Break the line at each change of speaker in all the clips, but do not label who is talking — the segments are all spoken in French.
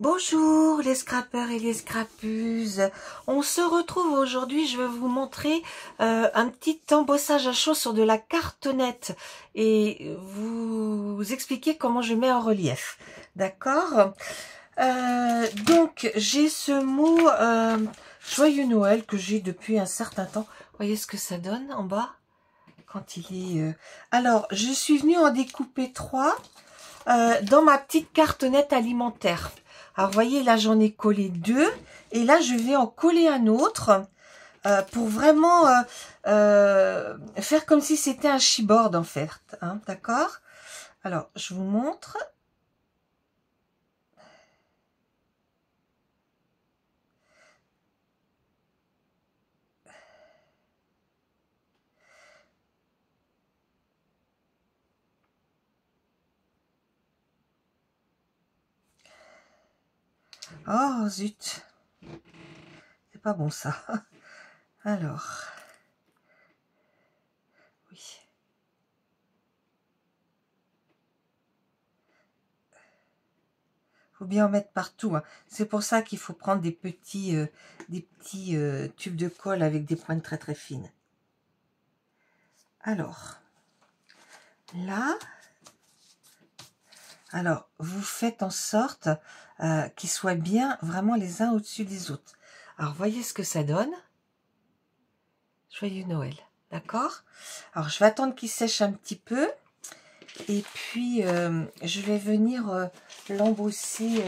Bonjour les scrappeurs et les scrappeuses. On se retrouve aujourd'hui, je vais vous montrer un petit embossage à chaud sur de la cartonnette et vous expliquer comment je mets en relief. D'accord. Donc j'ai ce mot Joyeux Noël que j'ai depuis un certain temps. Voyez ce que ça donne en bas quand il est... Alors je suis venue en découper 3 dans ma petite cartonnette alimentaire. Alors, vous voyez, là, j'en ai collé 2. Et là, je vais en coller un autre pour vraiment faire comme si c'était un chipboard, en fait. Hein, d'accord? Alors, je vous montre. Oh, zut. C'est pas bon, ça. Alors. Oui. Faut bien en mettre partout. Hein. C'est pour ça qu'il faut prendre des petits tubes de colle avec des pointes très très fines. Alors, là, vous faites en sorte qu'ils soient bien vraiment les uns au-dessus des autres. Alors, voyez ce que ça donne. Joyeux Noël, d'accord? Alors, je vais attendre qu'il sèche un petit peu. Et puis, je vais venir l'embosser.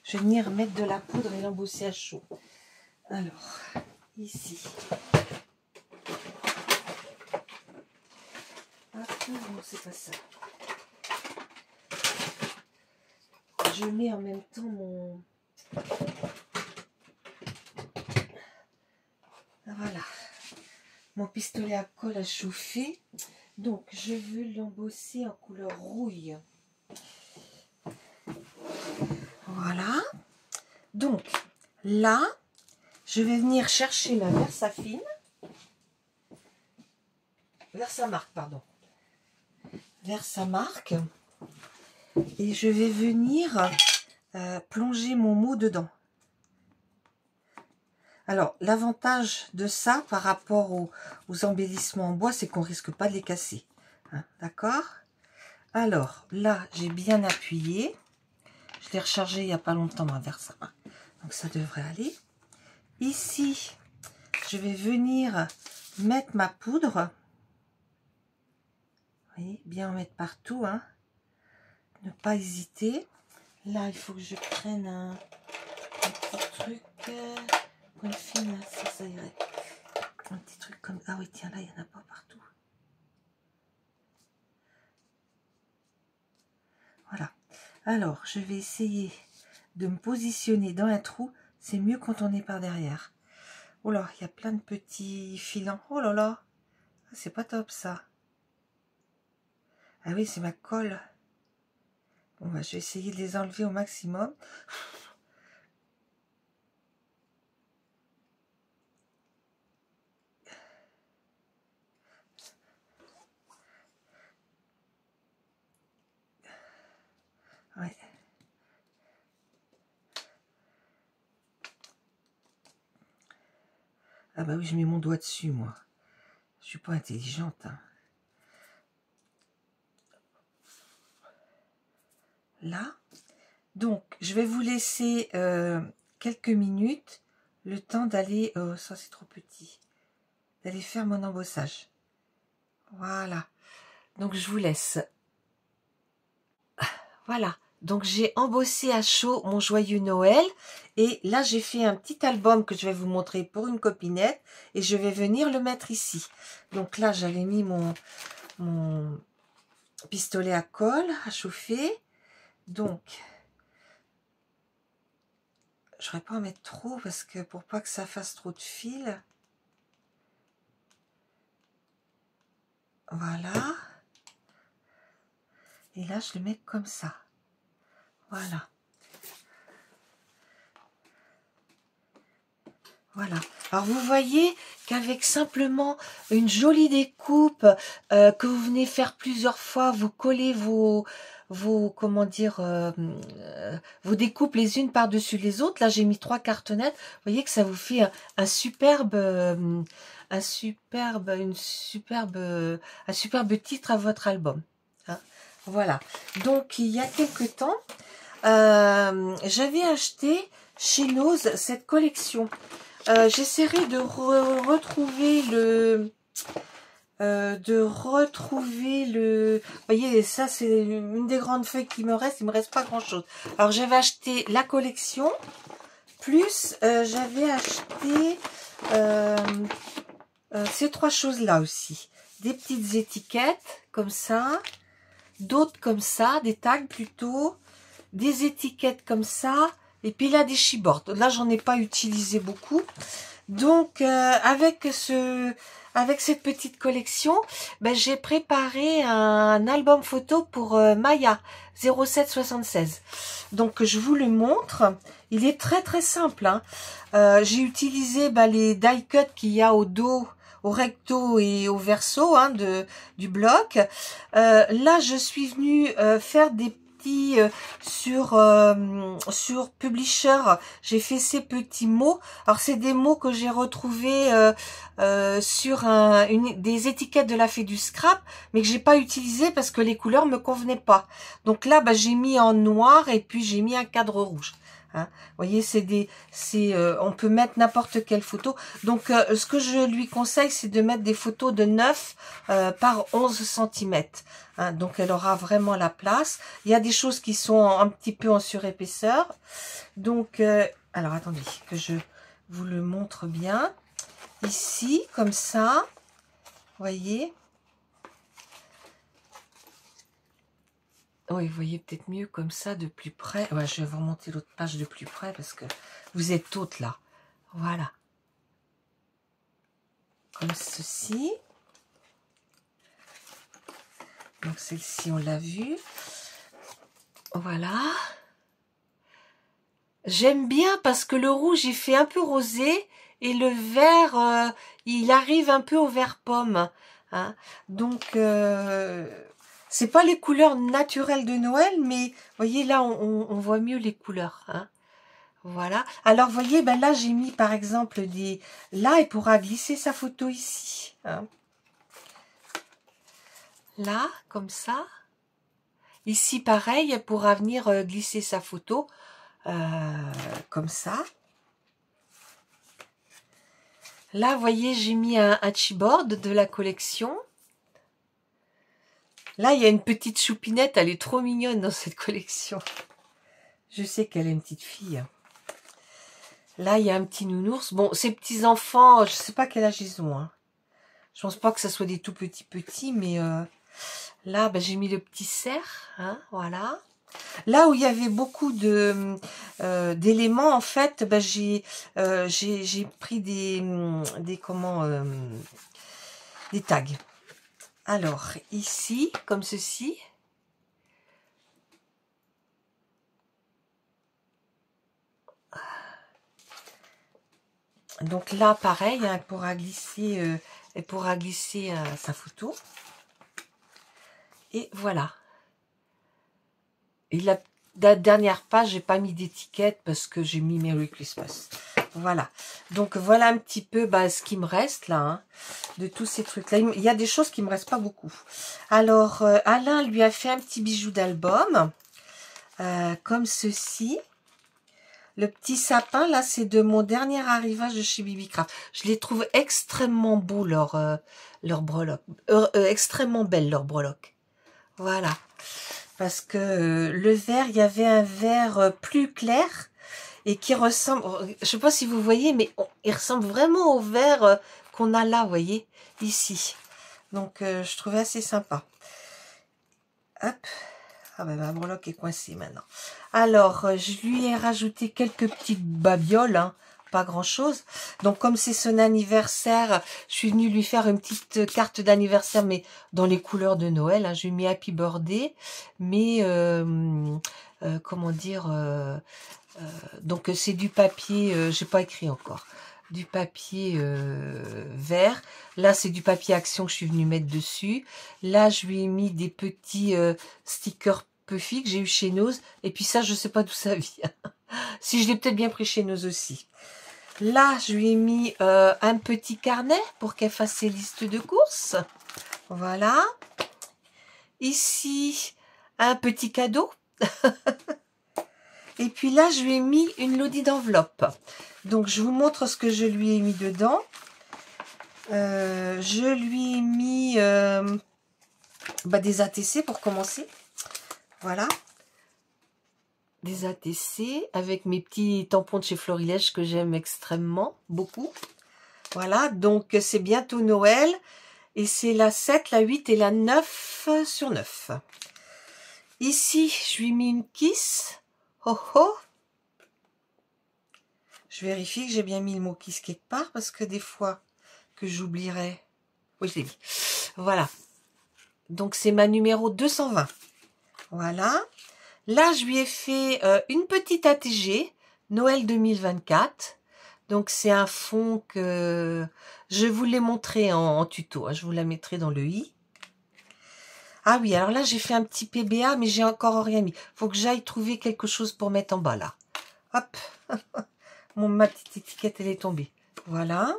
Je vais venir mettre de la poudre et l'embosser à chaud. Alors, ici. Ah, non, c'est pas ça. Je mets en même temps mon... Voilà. Mon pistolet à colle à chauffer. Donc, je veux l'embosser en couleur rouille. Voilà. Donc, là, je vais venir chercher ma Versafine. Versamark, pardon. Versamark. Et je vais venir plonger mon mot dedans. Alors, l'avantage de ça par rapport aux embellissements en bois, c'est qu'on ne risque pas de les casser. Hein, d'accord? Alors, là, j'ai bien appuyé. Je l'ai rechargé il n'y a pas longtemps, ma Versamark. Donc, ça devrait aller. Ici, je vais venir mettre ma poudre. Vous voyez, bien en mettre partout. Hein. Ne pas hésiter. Là, il faut que je prenne un petit truc. Point fine, là, ça irait. Un petit truc comme... Ah oui, tiens, là, il n'y en a pas partout. Voilà. Alors, je vais essayer de me positionner dans un trou. C'est mieux quand on est par derrière. Oh là, il y a plein de petits filants. Oh là là. C'est pas top, ça. Ah oui, c'est ma colle. Bon, bah, je vais essayer de les enlever au maximum. Ouais. Ah bah oui, je mets mon doigt dessus, moi. Je suis pas intelligente. Hein. Là. Donc, je vais vous laisser quelques minutes, le temps d'aller... Oh, ça c'est trop petit. D'aller faire mon embossage. Voilà. Donc, je vous laisse. Voilà. Donc, j'ai embossé à chaud mon Joyeux Noël. Et là, j'ai fait un petit album que je vais vous montrer pour une copinette. Et je vais venir le mettre ici. Donc là, j'avais mis mon pistolet à colle à chauffer. Donc, je ne vais pas en mettre trop parce que pour pas que ça fasse trop de fils. Voilà. Et là, je le mets comme ça. Voilà. Voilà. Alors, vous voyez qu'avec simplement une jolie découpe que vous venez faire plusieurs fois, vous collez vos comment dire, vos découpes les unes par-dessus les autres. Là, j'ai mis 3 cartonnettes. Vous voyez que ça vous fait un superbe, un superbe titre à votre album. Hein. Voilà. Donc, il y a quelque temps, j'avais acheté chez Nose cette collection. J'essaierai de retrouver le... Vous voyez, ça c'est une des grandes feuilles qui me reste. Il me reste pas grand chose. Alors j'avais acheté la collection, plus j'avais acheté ces 3 choses là aussi. Des petites étiquettes comme ça, d'autres comme ça, des tags plutôt, des étiquettes comme ça, et puis là des chipboards. Là j'en ai pas utilisé beaucoup. Donc avec cette petite collection, ben, j'ai préparé un album photo pour Maya 0776. Donc je vous le montre. Il est très très simple. Hein. J'ai utilisé les die cuts qu'il y a au dos, au recto et au verso hein, du bloc. Là je suis venue faire des petits sur Publisher. J'ai fait ces petits mots. Alors c'est des mots que j'ai retrouvés sur des étiquettes de la Fée du Scrap, mais que j'ai pas utilisé parce que les couleurs me convenaient pas. Donc là, j'ai mis en noir et puis j'ai mis un cadre rouge. Hein. Vous voyez, on peut mettre n'importe quelle photo. Donc, ce que je lui conseille, c'est de mettre des photos de 9 par 11 cm. Hein. Donc, elle aura vraiment la place. Il y a des choses qui sont un petit peu en surépaisseur. Donc, alors attendez que je vous le montre bien. Ici, comme ça, voyez. Oui, vous voyez peut-être mieux comme ça de plus près. Ouais, je vais vous remonter l'autre page de plus près parce que vous êtes toutes là. Voilà. Comme ceci. Donc celle-ci, on l'a vue. Voilà. J'aime bien parce que le rouge, il fait un peu rosé et le vert, il arrive un peu au vert pomme. Hein. Donc, c'est pas les couleurs naturelles de Noël, mais vous voyez là, on voit mieux les couleurs. Hein. Voilà. Alors, vous voyez, là, j'ai mis par exemple des... Là, il pourra glisser sa photo ici. Hein. Là, comme ça. Ici, pareil, elle pourra venir glisser sa photo. Comme ça. Là, vous voyez, j'ai mis un chipboard de la collection. Là, il y a une petite choupinette, elle est trop mignonne dans cette collection. Je sais qu'elle est une petite fille. Là, il y a un petit nounours. Bon, ces petits enfants, je sais pas quel âge ils ont. Hein. Je pense pas que ce soit des tout petits, mais là, j'ai mis le petit cerf. Hein, voilà. Là où il y avait beaucoup d'éléments, en fait, j'ai pris des tags. Alors, ici, comme ceci. Donc là, pareil, hein, elle pourra glisser sa photo. Et voilà. Et la dernière page, j'ai pas mis d'étiquette parce que j'ai mis Merry Christmas. Voilà. Donc voilà un petit peu ce qui me reste là, hein, de tous ces trucs-là. Il y a des choses qui me restent pas beaucoup. Alors, Alain lui a fait un petit bijou d'album, comme ceci. Le petit sapin, là, c'est de mon dernier arrivage de chez Bibi Craft. Je les trouve extrêmement beaux, leurs breloques. Extrêmement belles, leurs breloques. Voilà. Parce que le vert, il y avait un vert plus clair et qui ressemble, je sais pas si vous voyez, mais il ressemble vraiment au vert qu'on a là, vous voyez, ici. Donc, je trouvais assez sympa. Hop. Ah ma breloque est coincée maintenant. Alors, je lui ai rajouté quelques petites babioles, hein, pas grand chose. Donc, comme c'est son anniversaire, je suis venue lui faire une petite carte d'anniversaire, mais dans les couleurs de Noël. Hein. Je lui ai mis Happy Birthday, mais comment dire, donc c'est du papier, j'ai pas écrit encore. Du papier vert. Là, c'est du papier action que je suis venue mettre dessus. Là, je lui ai mis des petits stickers puffy que j'ai eu chez Nose. Et puis ça, je sais pas d'où ça vient. Si je l'ai peut-être bien pris chez Nose aussi. Là, je lui ai mis un petit carnet pour qu'elle fasse ses listes de courses. Voilà. Ici, un petit cadeau. Et puis là, je lui ai mis une lodi d'enveloppe. Donc, je vous montre ce que je lui ai mis dedans. Je lui ai mis des ATC pour commencer. Voilà. Des ATC avec mes petits tampons de chez Florilège que j'aime extrêmement, beaucoup. Voilà, donc c'est bientôt Noël. Et c'est la 7, la 8 et la 9 sur 9. Ici, je lui ai mis une kiss. Oh oh. Je vérifie que j'ai bien mis le mot kiss quelque part parce que des fois que j'oublierais. Oui, je l'ai mis. Voilà. Donc c'est ma numéro 220. Voilà. Là, je lui ai fait une petite ATG Noël 2024. Donc c'est un fond que je vous l'ai montré en tuto. Hein. Je vous la mettrai dans le i. Ah oui, alors là, j'ai fait un petit PBA, mais j'ai encore rien mis. Faut que j'aille trouver quelque chose pour mettre en bas, là. Hop. Ma petite étiquette, elle est tombée. Voilà.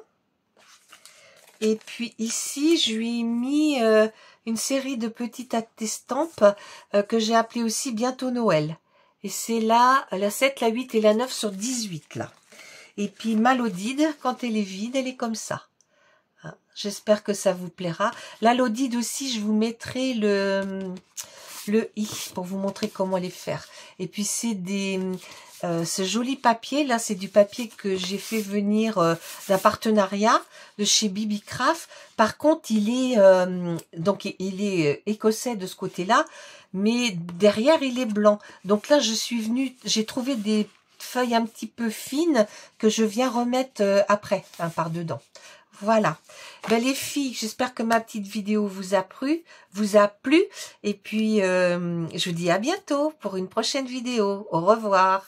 Et puis ici, je lui ai mis une série de petites estampes que j'ai appelées aussi bientôt Noël. Et c'est là, la 7, la 8 et la 9 sur 18, là. Et puis ma lodide, quand elle est vide, elle est comme ça. J'espère que ça vous plaira. La lodide aussi, je vous mettrai le i pour vous montrer comment les faire. Et puis c'est ce joli papier, là c'est du papier que j'ai fait venir d'un partenariat de chez Bibi Craft. Par contre, il est écossais de ce côté-là, mais derrière il est blanc. Donc là, j'ai trouvé des feuilles un petit peu fines que je viens remettre après, par dedans. Voilà. Ben, les filles, j'espère que ma petite vidéo vous a plu. Et puis, je vous dis à bientôt pour une prochaine vidéo. Au revoir.